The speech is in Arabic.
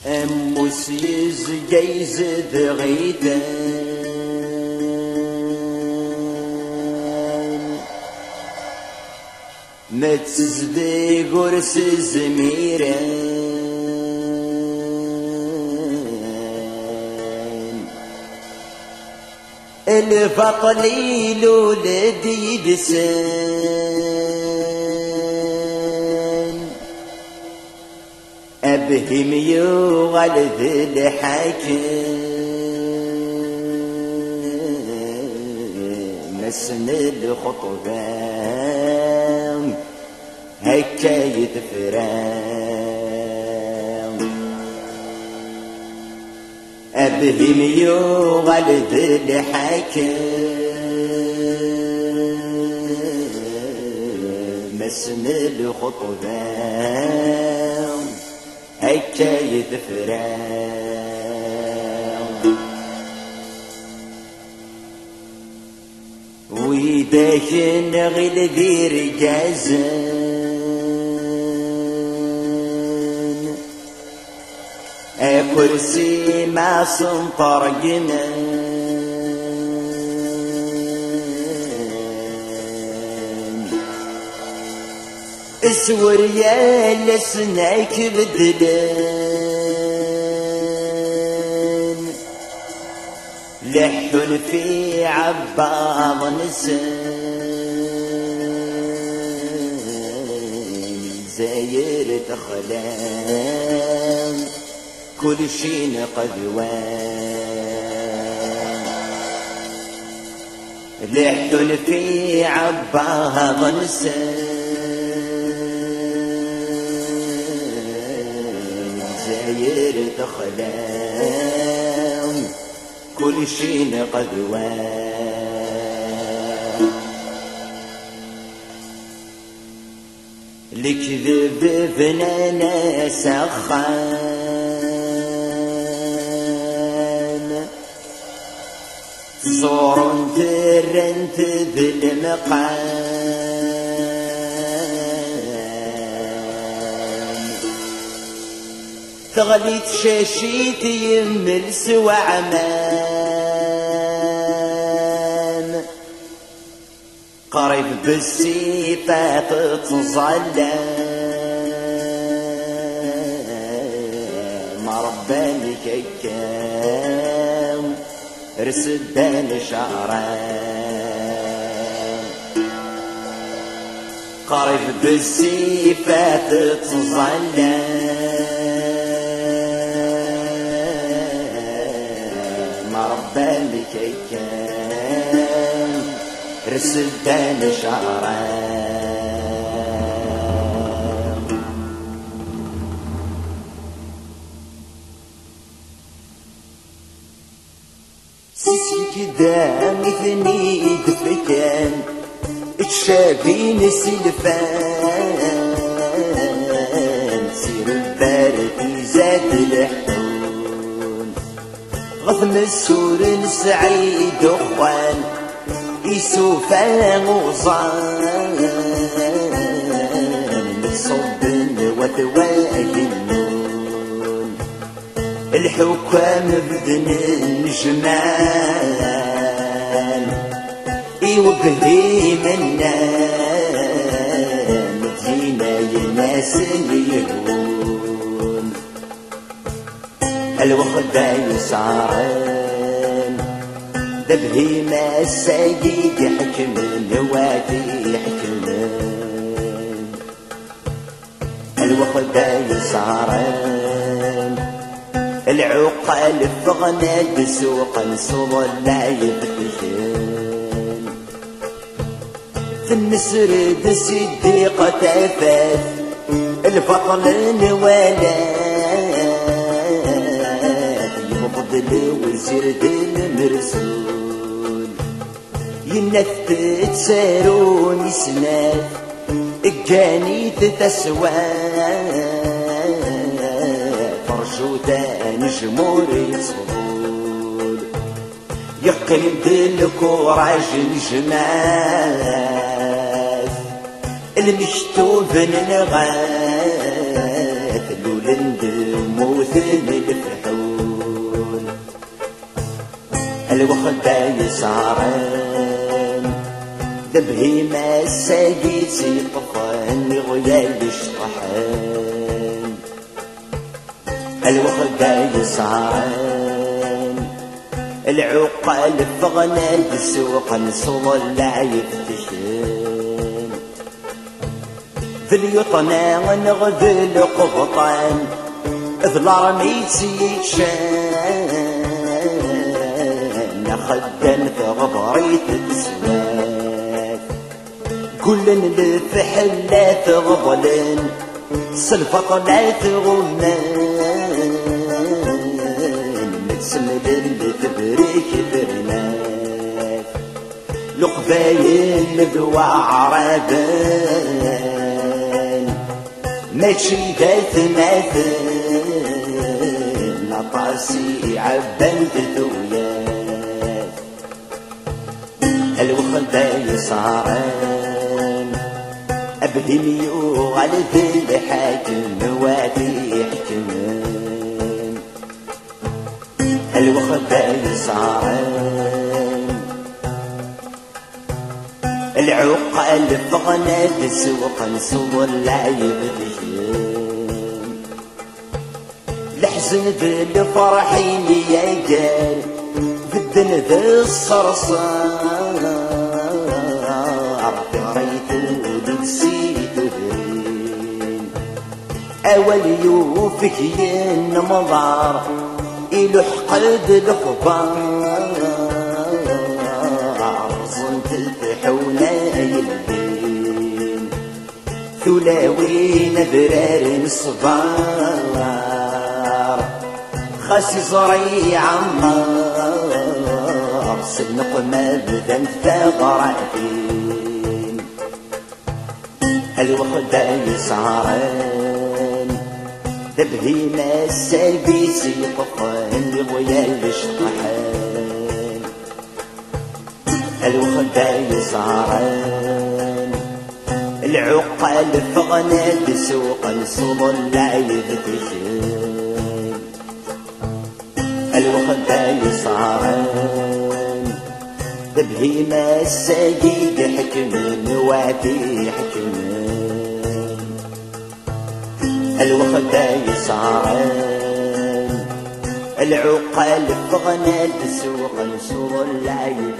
أموس يزجيز ذغيتان ما تزدي قرس زميران الفطلي لولد يدسان أبهم يغل ذي الحكم مسن الخطبان هكا يدفران أبهم يغل ذي الحكم مسن الخطبان هكا يدفران ويداك نغل ذي رجازان أكرسي ما سنطر جنان اسور يا لسناك بدلان لحن في عباض نسان زاير تخلان كل شي قدوان لحن في عباض نسان زاير تخلان كل شي قدوان الكذب بنانا سخان صور ترنت بالمقام تغليت شاشيت يمل سوى عمان قريب بالسيفات تظلم رباني كيكام رسدان شعران قريب بالسيفات تظلم رباني كيكام رسدان شعران سيسي كدا مثني دفكان تشابين سلفان سير البارد زاد الحنون غثم السور سعيد اخوان يسوفا غوصان صب وثواء النون الحكام بدن الجمال يوبهي منا مدينة يناس يهون الوخدة يسعران دبهي ما السيد يحكم الوادي يحكمان الوخدة يسعران العقال فغنى بسوق نصور لا يفتشان في النسر الصديقة تفات الفضل نوالات يفضل وزير المرسول ينثت سارون يسنات الجاني تتسوات فرجوتان جمهور يصول يقلب الكوراج الجمال المشتوب نغاث لولند موثن الوخدة يسعران ذبهيمة الساقيتي طفاني غيال الشطحان الوخدة يسعران العقال فغنى السوق نصول العيب تشان في اليطنا نغذل قبطان ذلار ميتي يتشان خدن في غبريت السواد كلن لفحل لا تغبلن سلفط لا تغمان نتسمد اللي تبريك برنات لقباين ذو عربان ماشي ذات مثل نطاسي عبان ذويات الوخدة يسعران أبدي ميو على ذي الحاكم وادي يحكمان الوخدة يسعران العقال فغنى تسوق نصور العيب ديان الحزن بالفرحين يا جال في الدن ذا الصرصار ريتو نسيتو هين أول يوفك ين مضار إلو حقد الخبار صنت الحولاي البين ثلاوين برار الصبار خاسي زري عمار سنق مبدا ثغراتين الوخدة يسعران ذبهيمة السابيسي طفان لغيال الشطحان الوخدة يسعران العقال فغنى بسوق نصب العيب تشان الوخدة يسعران ذبهيمة الساقيد حكمان وعدي حكمان الوخدة يسعران العقال فغنى بسوق نصب العيب